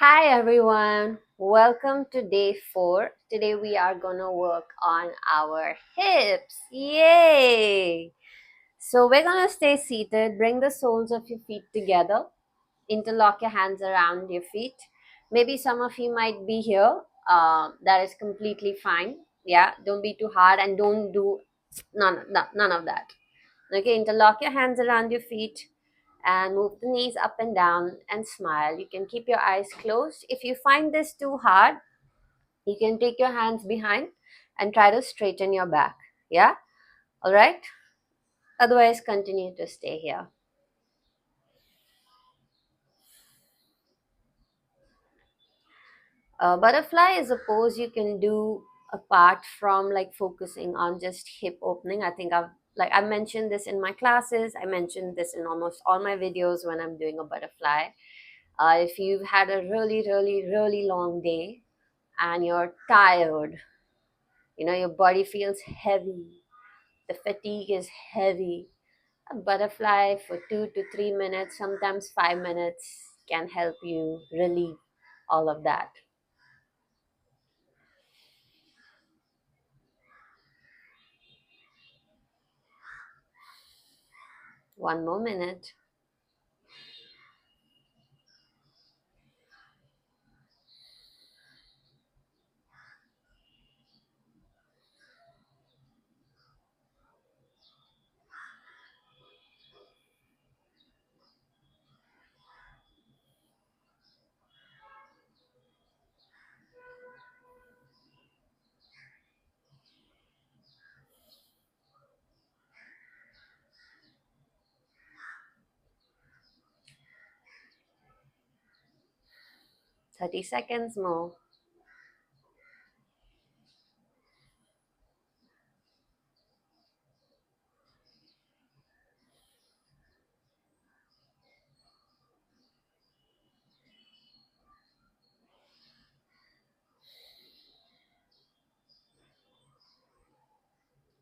Hi everyone, welcome to day 4. Today we are gonna work on our hips. Yay! So we're gonna stay seated, bring the soles of your feet together, interlock your hands around your feet. Maybe some of you might be here. That is completely fine. Yeah, don't be too hard and don't do none of that. Okay, interlock your hands around your feet and move the knees up and down and smile. You can keep your eyes closed. If you find this too hard, you can take your hands behind and try to straighten your back. Yeah? All right? Otherwise, continue to stay here. Butterfly is a pose you can do apart from like focusing on just hip opening. I think I mentioned this in my classes. I mentioned this in almost all my videos when I'm doing a butterfly. If you've had a really long day and you're tired, your body feels heavy, the fatigue is heavy, a butterfly for 2 to 3 minutes, sometimes 5 minutes, can help you relieve all of that. One more minute. 30 seconds more.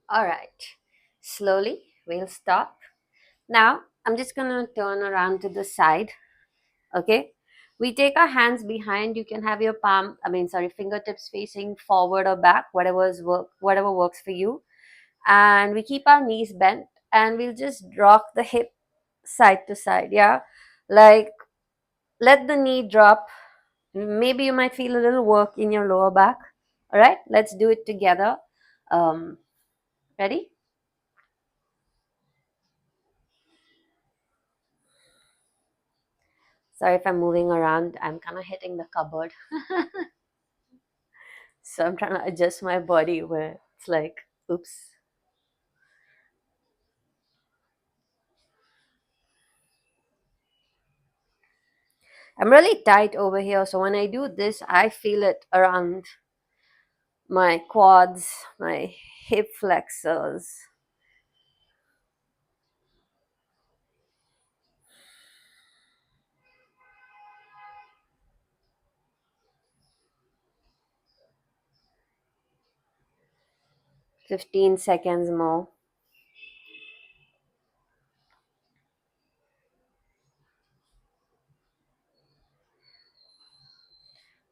All right, slowly we'll stop. Now I'm just gonna turn around to the side. Okay, we take our hands behind. You can have your fingertips facing forward or back, whatever works for you. And we keep our knees bent and we'll just rock the hip side to side. Yeah, like let the knee drop. Maybe you might feel a little work in your lower back. All right, let's do it together. um Ready? Sorry if I'm moving around, I'm kind of hitting the cupboard. So I'm trying to adjust my body where it's like, oops. I'm really tight over here, so when I do this, I feel it around my quads, my hip flexors. – 15 seconds more.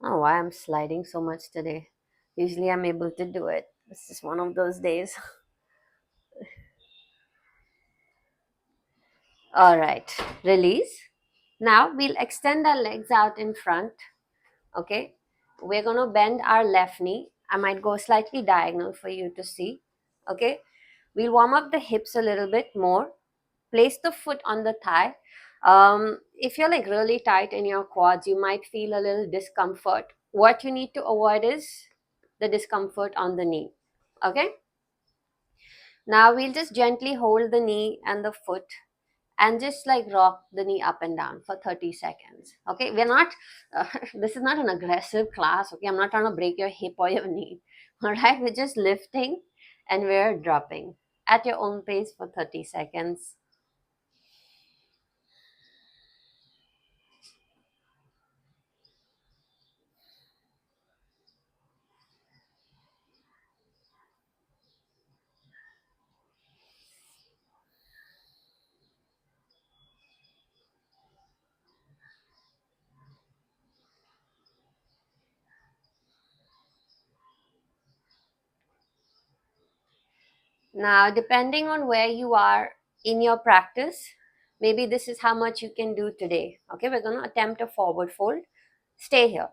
Oh, why I'm sliding so much today. Usually I'm able to do it. This is one of those days. All right, release. Now we'll extend our legs out in front. Okay, we're going to bend our left knee. I might go slightly diagonal for you to see. Okay, we'll warm up the hips a little bit more. Place the foot on the thigh. If you're like really tight in your quads, you might feel a little discomfort. What you need to avoid is the discomfort on the knee. Okay, now we'll just gently hold the knee and the foot and just like rock the knee up and down for 30 seconds. Okay, we're not this is not an aggressive class. Okay, I'm not trying to break your hip or your knee. All right, we're just lifting and we're dropping at your own pace for 30 seconds. Now, depending on where you are in your practice, maybe this is how much you can do today. Okay, we're going to attempt a forward fold. Stay here.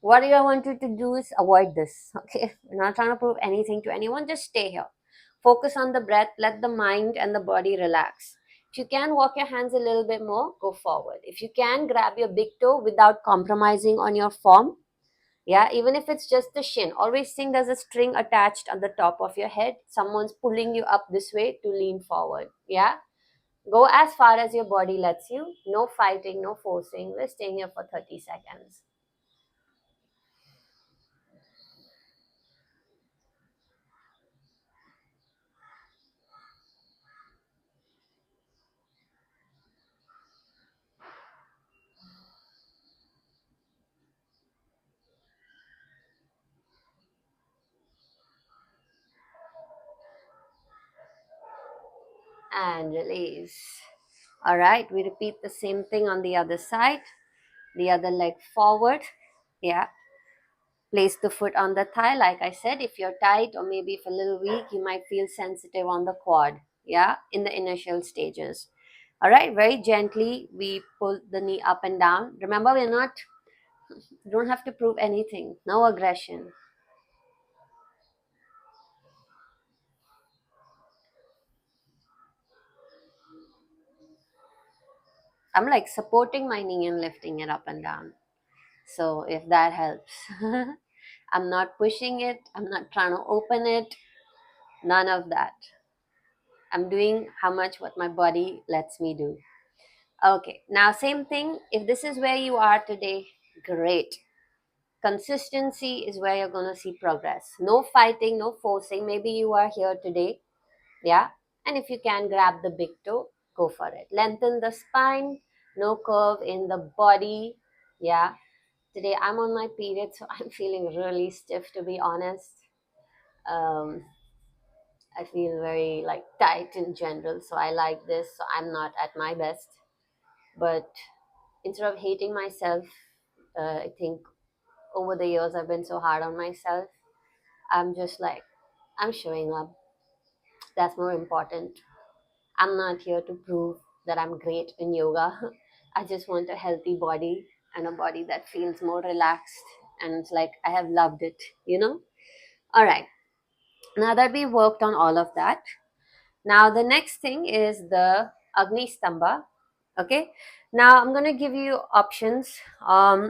What I want you to do is avoid this. Okay, we're not trying to prove anything to anyone, just stay here. Focus on the breath, let the mind and the body relax. If you can walk your hands a little bit more, go forward. If you can, grab your big toe without compromising on your form. Yeah, even if it's just the shin, always think there's a string attached at the top of your head. Someone's pulling you up this way to lean forward. Yeah, go as far as your body lets you. No fighting, no forcing. We're staying here for 30 seconds. And release. All right, we repeat the same thing on the other side. The other leg forward. Yeah, place the foot on the thigh. Like I said, if you're tight or maybe if a little weak, you might feel sensitive on the quad. Yeah, in the initial stages. All right, very gently we pull the knee up and down. Remember, we're not, don't have to prove anything. No aggression. I'm like supporting my knee and lifting it up and down. So if that helps. I'm not pushing it. I'm not trying to open it. None of that. I'm doing how much what my body lets me do. Okay, now same thing. If this is where you are today, great. Consistency is where you're going to see progress. No fighting, no forcing. Maybe you are here today, yeah? And if you can grab the big toe, go for it. Lengthen the spine, no curve in the body, yeah? Today I'm on my period, so I'm feeling really stiff to be honest. Um, I feel very like tight in general, so I like this. So I'm not at my best, but instead of hating myself, I think over the years I've been so hard on myself. I'm just like, I'm showing up. That's more important. I'm not here to prove that I'm great in yoga. I just want a healthy body and a body that feels more relaxed and it's like I have loved it, you know? All right. Now that we worked on all of that, now the next thing is the Agni Stamba. Okay. Now I'm going to give you options.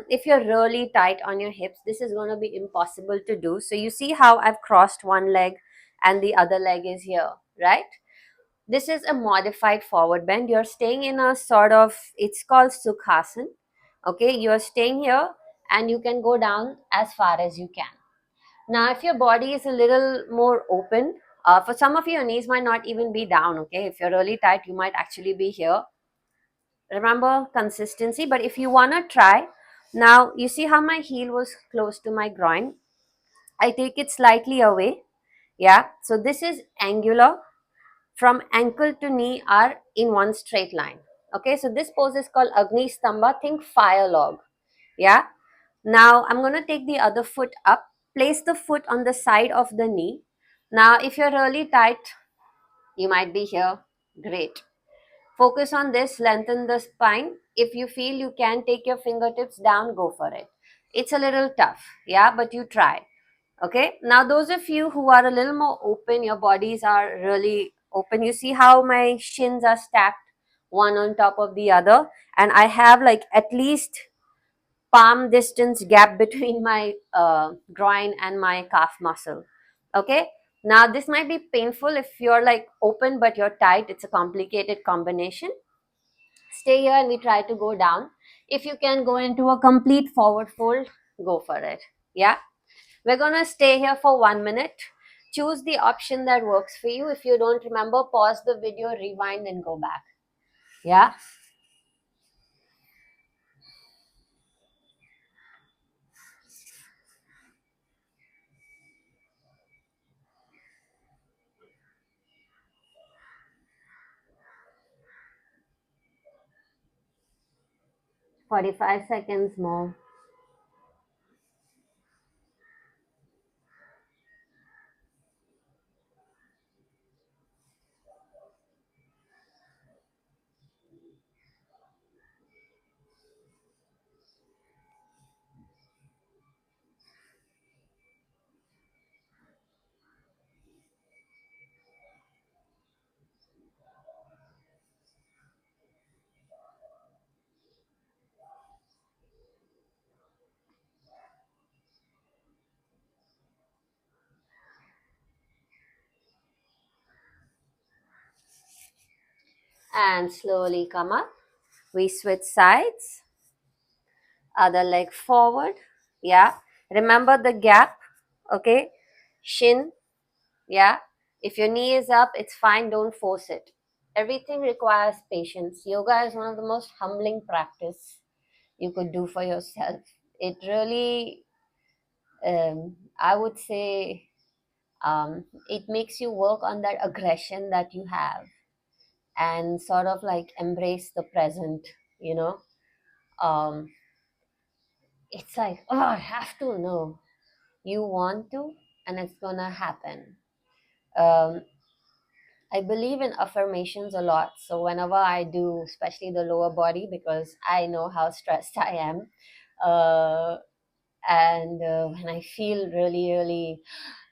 If you're really tight on your hips, this is going to be impossible to do. So you see how I've crossed one leg and the other leg is here, right? This is a modified forward bend. You're staying in a sort of, it's called Sukhasana. Okay, you're staying here and you can go down as far as you can. Now, if your body is a little more open, for some of you, your knees might not even be down. Okay, if you're really tight, you might actually be here. Remember consistency, but if you want to try, now you see how my heel was close to my groin. I take it slightly away. Yeah, so this is angular from ankle to knee are in one straight line. Okay, so this pose is called Agni Stamba. Think fire log. Yeah. Now I'm going to take the other foot up, place the foot on the side of the knee. Now, if you're really tight, you might be here. Great. Focus on this, lengthen the spine. If you feel you can take your fingertips down, go for it. It's a little tough, yeah, but you try. Okay, now those of you who are a little more open, your bodies are really open. You see how my shins are stacked one on top of the other, and I have like at least palm distance gap between my groin and my calf muscle. Okay, now this might be painful if you're like open but you're tight. It's a complicated combination. Stay here and we try to go down. If you can go into a complete forward fold, go for it. Yeah, we're gonna stay here for 1 minute. Choose the option that works for you. If you don't remember, pause the video, rewind, and go back. Yeah, 45 seconds more. And slowly come up. We switch sides. Other leg forward. Yeah. Remember the gap. Okay. Shin. Yeah. If your knee is up, it's fine. Don't force it. Everything requires patience. Yoga is one of the most humbling practice you could do for yourself. It really, I would say, it makes you work on that aggression that you have and sort of like embrace the present, you know. Um, it's like, oh, I have to know. You want to, and it's gonna happen. Um, I believe in affirmations a lot. So whenever I do, especially the lower body, because I know how stressed I am, uh, and when I feel really, really,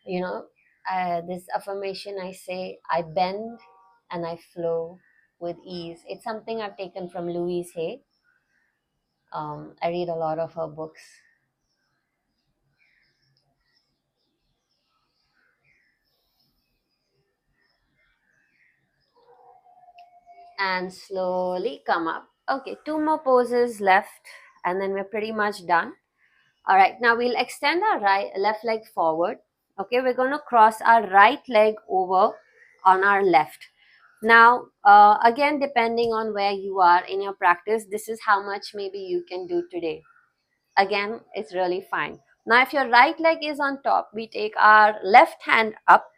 you know, this affirmation I say, I bend and I flow with ease. It's something I've taken from Louise Hay. I read a lot of her books. And slowly come up. Okay, two more poses left, and then we're pretty much done. All right, now we'll extend our left leg forward. Okay, we're going to cross our right leg over on our left. Now, again, depending on where you are in your practice, this is how much maybe you can do today. Again, it's really fine. Now, if your right leg is on top, we take our left hand up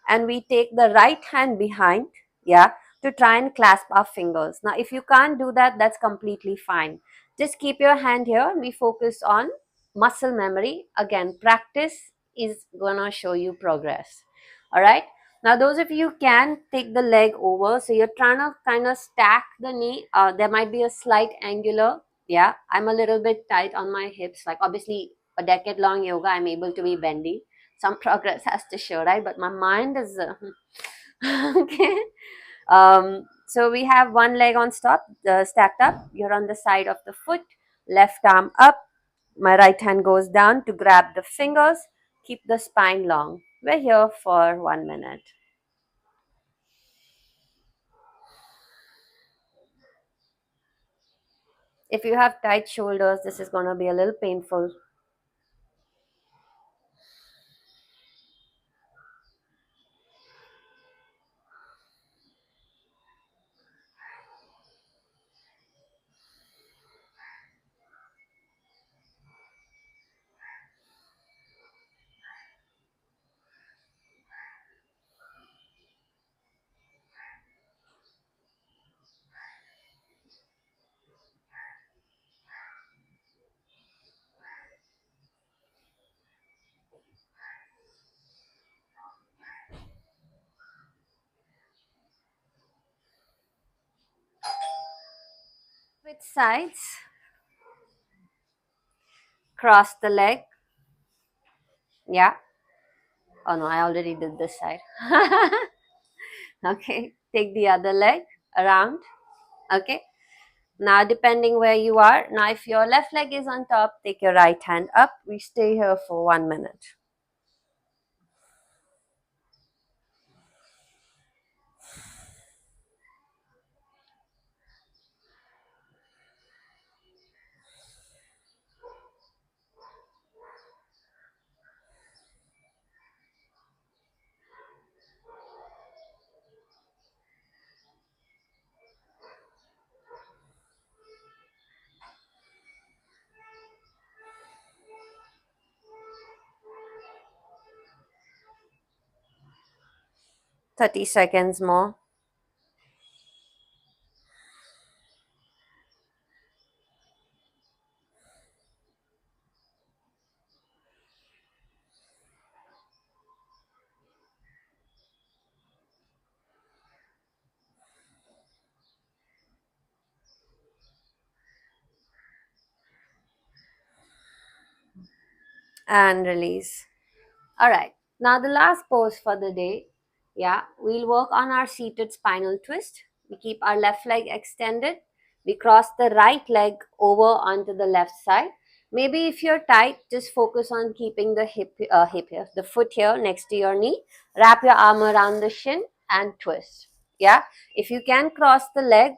and we take the right hand behind, yeah, to try and clasp our fingers. Now, if you can't do that, that's completely fine. Just keep your hand here and we focus on muscle memory. Again, practice is gonna show you progress. All right. Now, those of you can take the leg over, so you're trying to kind of stack the knee. There might be a slight angular. Yeah, I'm a little bit tight on my hips. Like obviously, a decade long yoga, I'm able to be bendy. Some progress has to show, right? But my mind is okay. So we have one leg on stop, stacked up. You're on the side of the foot, left arm up. My right hand goes down to grab the fingers. Keep the spine long. We're here for 1 minute. If you have tight shoulders, this is going to be a little painful. Switch sides, cross the leg. Yeah. Oh no, I already did this side. Okay, take the other leg around. Okay, now depending where you are, now if your left leg is on top, take your right hand up. We stay here for 1 minute. 30 seconds more. And release. All right. Now the last pose for the day. Yeah, we'll work on our seated spinal twist. We keep our left leg extended. We cross the right leg over onto the left side. Maybe if you're tight, just focus on keeping the hip here, the foot here next to your knee. Wrap your arm around the shin and twist. Yeah, if you can cross the leg,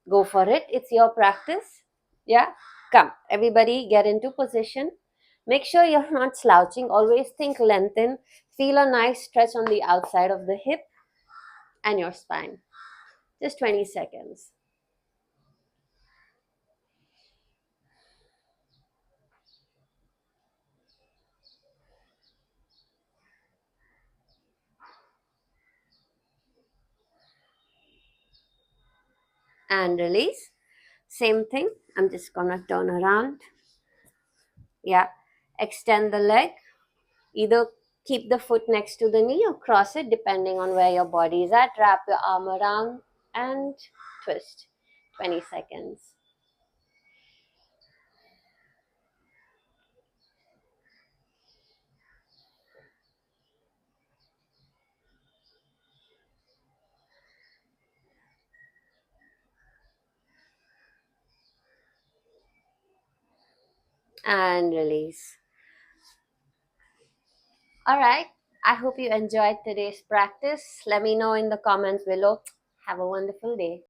go for it. It's your practice. Yeah, come, everybody get into position. Make sure you're not slouching. Always think lengthen. Feel a nice stretch on the outside of the hip and your spine. Just 20 seconds. And release. Same thing. I'm just gonna turn around. Yeah, extend the leg. Either keep the foot next to the knee or cross it depending on where your body is at. Wrap your arm around and twist. 20 seconds. And release. All right. I hope you enjoyed today's practice. Let me know in the comments below. Have a wonderful day.